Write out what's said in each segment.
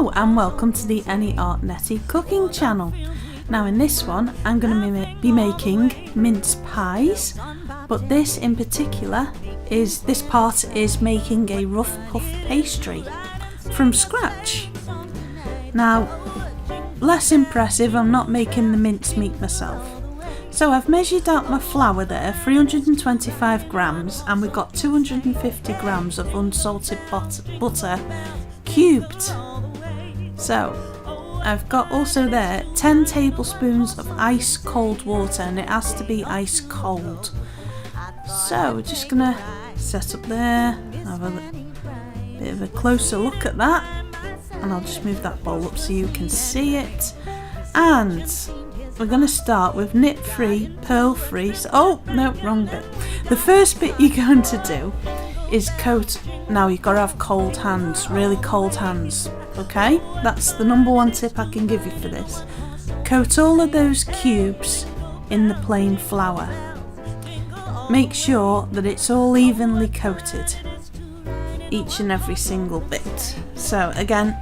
Hello and welcome to the Any Art Netty cooking channel. Now in this one I'm going to be making mince pies, but this in particular this part is making a rough puff pastry from scratch. Now less impressive, I'm not making the mincemeat myself. So I've measured out my flour there, 325 grams, and we've got 250 grams of unsalted butter cubed. So I've got also there 10 tablespoons of ice cold water, and it has to be ice cold. So we're just gonna set up there, have a bit of a closer look at that, and I'll just move that bowl up so you can see it. And we're going to start with knit free, purl free. So, oh no, wrong bit. The first bit you're going to do is coat. Now you've got to have cold hands, really cold hands. Okay, that's the number one tip I can give you for this. Coat all of those cubes in the plain flour. Make sure that it's all evenly coated, each and every single bit. So again,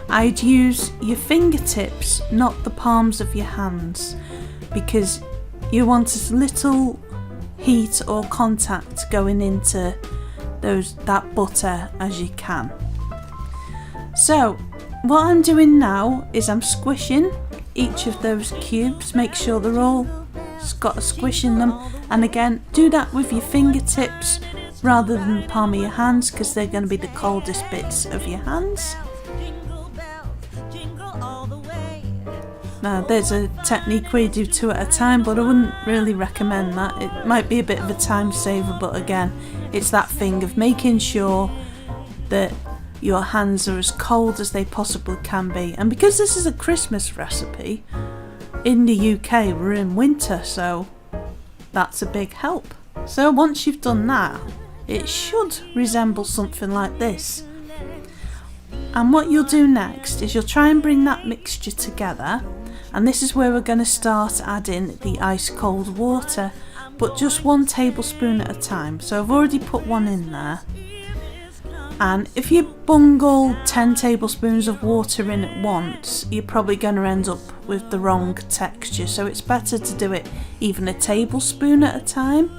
I'd use your fingertips, not the palms of your hands, because you want as little heat or contact going into that butter as you can. So what I'm doing now is I'm squishing each of those cubes, make sure they're all got a squish in them, and again do that with your fingertips rather than the palm of your hands, because they're going to be the coldest bits of your hands. Now there's a technique where you do 2 at a time, but I wouldn't really recommend that. It might be a bit of a time saver, but again, it's that thing of making sure that your hands are as cold as they possibly can be. And because this is a Christmas recipe, in the UK we're in winter, so that's a big help. So once you've done that, it should resemble something like this. And what you'll do next is you'll try and bring that mixture together, and this is where we're going to start adding the ice cold water, but just 1 tablespoon at a time. So I've already put 1 in there, and if you bungle 10 tablespoons of water in at once, you're probably going to end up with the wrong texture, so it's better to do it even a tablespoon at a time.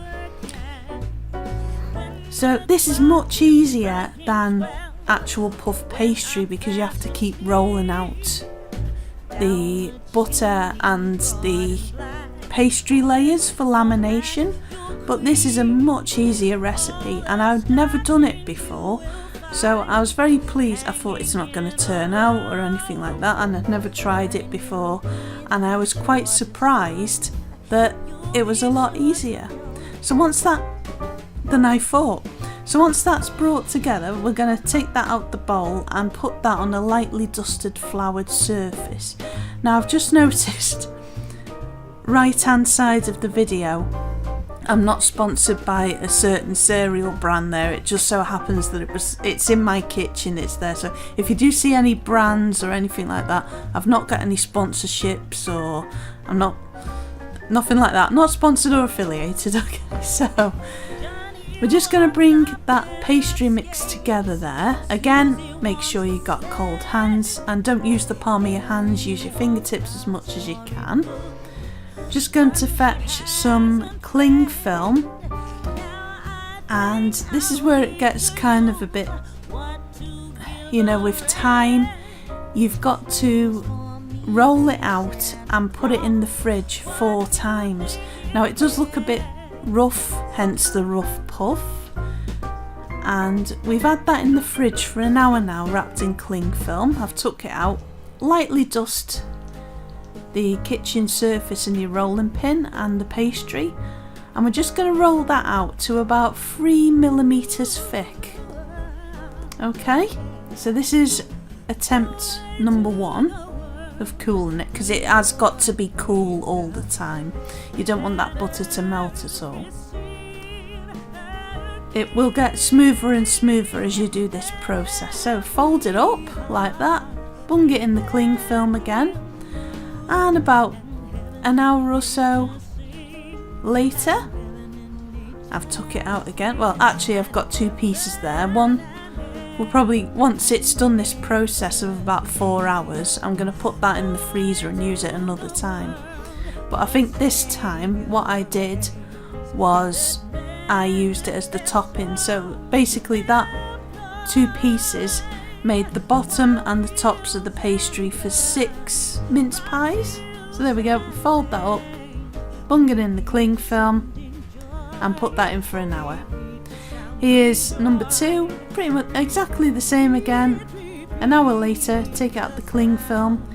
So this is much easier than actual puff pastry, because you have to keep rolling out the butter and the pastry layers for lamination, but this is a much easier recipe and I'd never done it before, so I was very pleased. I thought it's not going to turn out or anything like that, and I'd never tried it before, and I was quite surprised that it was a lot easier. So once that's brought together, we're going to take that out the bowl and put that on a lightly dusted floured surface. Now I've just noticed right hand side of the video, I'm not sponsored by a certain cereal brand there. It just so happens that it's in my kitchen, it's there. So if you do see any brands or anything like that, I've not got any sponsorships, or nothing like that. Not sponsored or affiliated. Okay, so we're just going to bring that pastry mix together there. Again, make sure you've got cold hands, and don't use the palm of your hands, use your fingertips as much as you can. Just going to fetch some cling film, and this is where it gets kind of a bit, with time, you've got to roll it out and put it in the fridge 4 times. Now it does look a bit rough, hence the rough puff, and we've had that in the fridge for an hour now, wrapped in cling film. I've took it out, lightly dust the kitchen surface and your rolling pin and the pastry, and we're just going to roll that out to about 3 millimeters thick. Okay, so this is attempt number 1 of cooling it, because it has got to be cool all the time. You don't want that butter to melt at all. It will get smoother and smoother as you do this process. So fold it up like that, bung it in the cling film again, and about an hour or so later I've took it out again. Well, actually I've got 2 pieces there, one we'll probably, once it's done this process of about 4 hours, I'm going to put that in the freezer and use it another time. But I think this time what I did was I used it as the topping. So basically that 2 pieces made the bottom and the tops of the pastry for 6 mince pies. So there we go, fold that up, bung it in the cling film and put that in for an hour. Here's number 2, pretty much exactly the same again. An hour later, take out the cling film.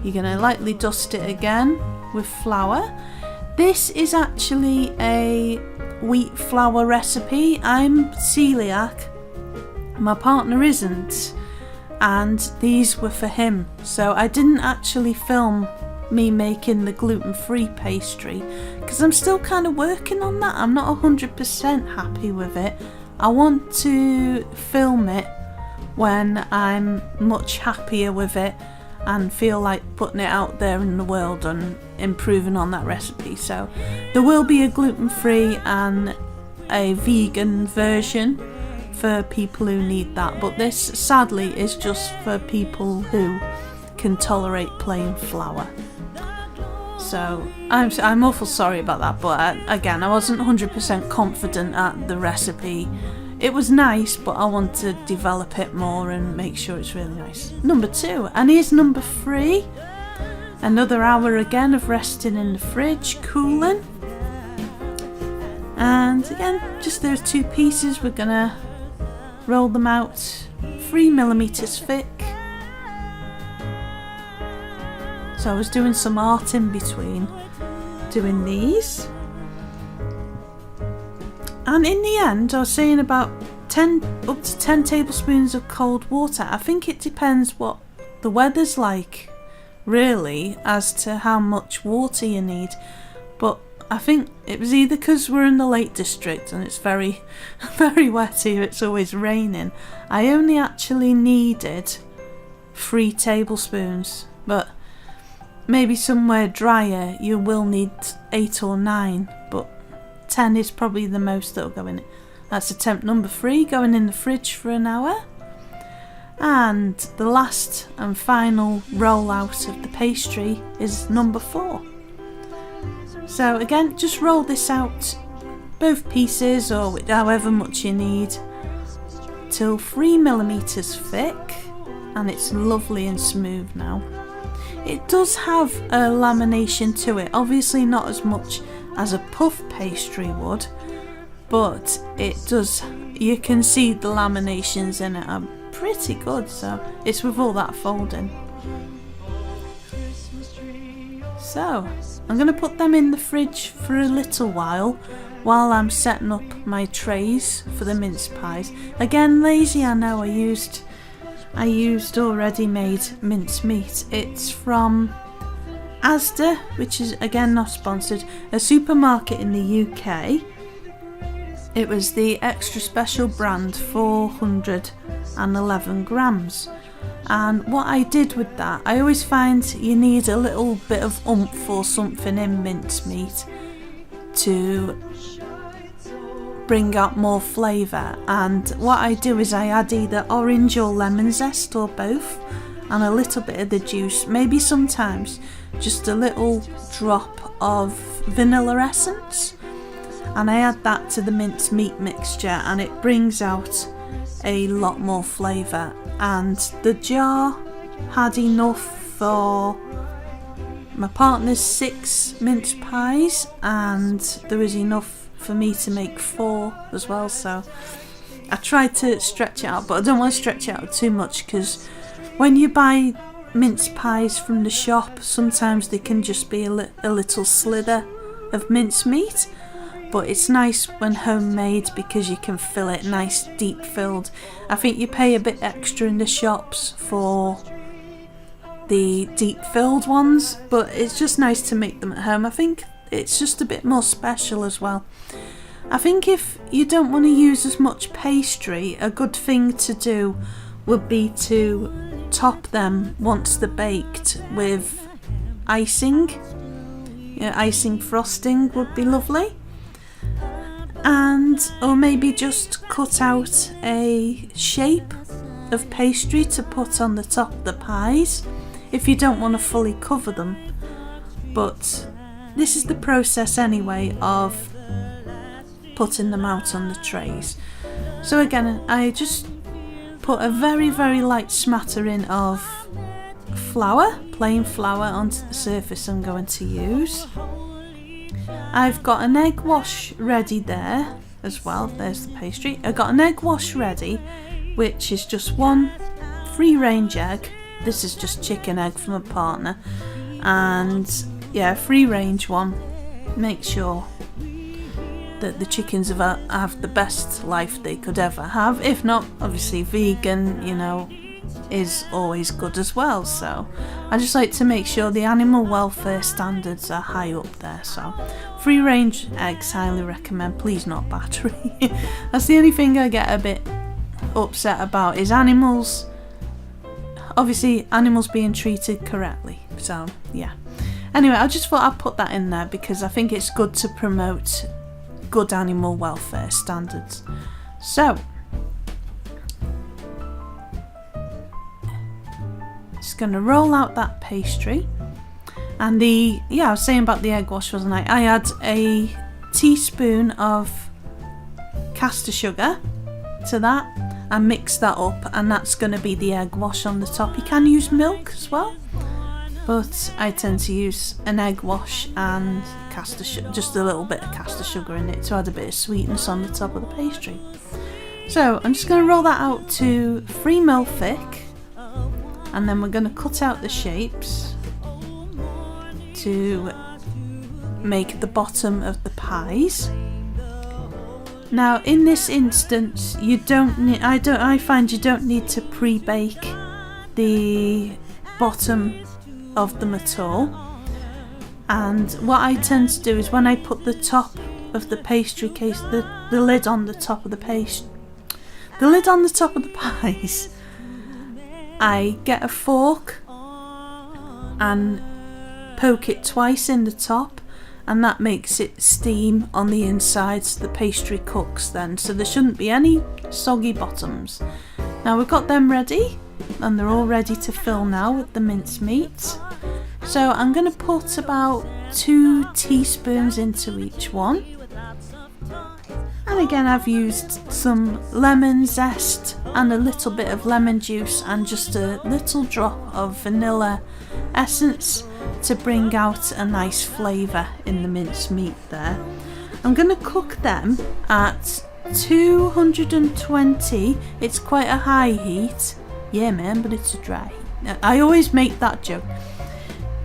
You're going to lightly dust it again with flour. This is actually a wheat flour recipe. I'm celiac, my partner isn't, and these were for him. So I didn't actually film me making the gluten-free pastry because I'm still kind of working on that. I'm not 100% happy with it. I want to film it when I'm much happier with it and feel like putting it out there in the world and improving on that recipe. So there will be a gluten-free and a vegan version for people who need that, but this sadly is just for people who can tolerate plain flour. So I'm awful sorry about that, but again, I wasn't 100% confident at the recipe. It was nice, but I want to develop it more and make sure it's really nice. Number 2, and here's number 3. Another hour again of resting in the fridge, cooling. And again, just those 2 pieces, we're gonna roll them out 3mm thick. So I was doing some art in between doing these. And in the end, I was saying about up to 10 tablespoons of cold water. I think it depends what the weather's like, really, as to how much water you need. But I think it was either because we're in the Lake District and it's very, very wet here, it's always raining. I only actually needed 3 tablespoons, but maybe somewhere drier you will need 8 or 9, but 10 is probably the most that'll go in it. That's attempt number 3, going in the fridge for an hour. And the last and final roll out of the pastry is number 4. So again, just roll this out, both pieces or however much you need, till 3mm thick, and it's lovely and smooth now. It does have a lamination to it, obviously not as much as a puff pastry would, but it does, you can see the laminations in it are pretty good, so it's with all that folding. So I'm going to put them in the fridge for a little while I'm setting up my trays for the mince pies. Again, lazy, I know, I used already made mince meat. It's from Asda, which is again not sponsored, a supermarket in the UK. It was the extra special brand, 411 grams. And what I did with that, I always find you need a little bit of oomph or something in mincemeat to bring out more flavour, and what I do is I add either orange or lemon zest or both, and a little bit of the juice, maybe sometimes just a little drop of vanilla essence, and I add that to the mince meat mixture and it brings out a lot more flavour. And the jar had enough for my partner's 6 mince pies, and there was enough for me to make 4 as well, so I tried to stretch it out, but I don't want to stretch it out too much because when you buy mince pies from the shop, sometimes they can just be a little slither of mince meat, but it's nice when homemade because you can fill it nice deep filled. I think you pay a bit extra in the shops for the deep filled ones, but it's just nice to make them at home. I think it's just a bit more special as well. I think if you don't want to use as much pastry, a good thing to do would be to top them once they're baked with icing. Icing frosting would be lovely. And or maybe just cut out a shape of pastry to put on the top of the pies if you don't want to fully cover them. But this is the process anyway of putting them out on the trays. So again, I just put a very, very light smattering of flour, plain flour, onto the surface I'm going to use. I've got an egg wash ready there as well. There's the pastry. I've got an egg wash ready, which is just one free range egg. This is just chicken egg from a partner, and yeah, free range one. Make sure that the chickens have the best life they could ever have. If not, obviously vegan, you know, is always good as well. So I just like to make sure the animal welfare standards are high up there. So free range eggs, highly recommend. Please not battery. That's the only thing I get a bit upset about, is animals, obviously animals being treated correctly. So yeah, anyway, I just thought I'd put that in there because I think it's good to promote good animal welfare standards. So just going to roll out that pastry, and I was saying about the egg wash, wasn't I? I add a teaspoon of caster sugar to that and mix that up, and that's going to be the egg wash on the top. You can use milk as well, but I tend to use an egg wash and caster sugar, just a little bit of caster sugar in it to add a bit of sweetness on the top of the pastry. So I'm just going to roll that out to 3 mil thick, and then we're going to cut out the shapes to make the bottom of the pies. Now in this instance, you don't need, I find you don't need to pre-bake the bottom of them at all. And what I tend to do is when I put the top of the pastry case, the lid on the top of the pies, I get a fork and poke it twice in the top, and that makes it steam on the inside so the pastry cooks then, so there shouldn't be any soggy bottoms. Now we've got them ready, and they're all ready to fill now with the minced meat. So I'm going to put about 2 teaspoons into each one. And again, I've used some lemon zest and a little bit of lemon juice and just a little drop of vanilla essence to bring out a nice flavour in the minced meat there. I'm going to cook them at 220. It's quite a high heat. Yeah man, but it's a dry heat. I always make that joke.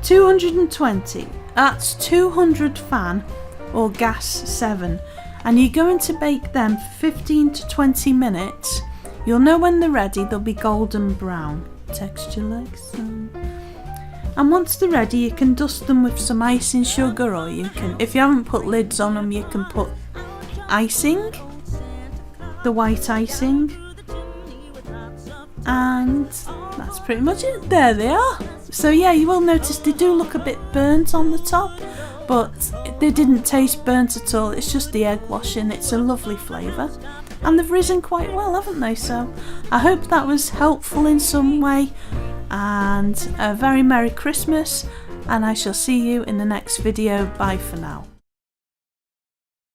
220, that's 200 fan or gas 7, and you're going to bake them for 15 to 20 minutes. You'll know when they're ready, they'll be golden brown, texture like some. And once they're ready, you can dust them with some icing sugar, or you can, if you haven't put lids on them, you can put icing, the white icing, and that's pretty much it. There they are. So yeah, you will notice they do look a bit burnt on the top, but they didn't taste burnt at all. It's just the egg washing. It's a lovely flavour, and they've risen quite well, haven't they? So I hope that was helpful in some way, and a very Merry Christmas, and I shall see you in the next video. Bye for now.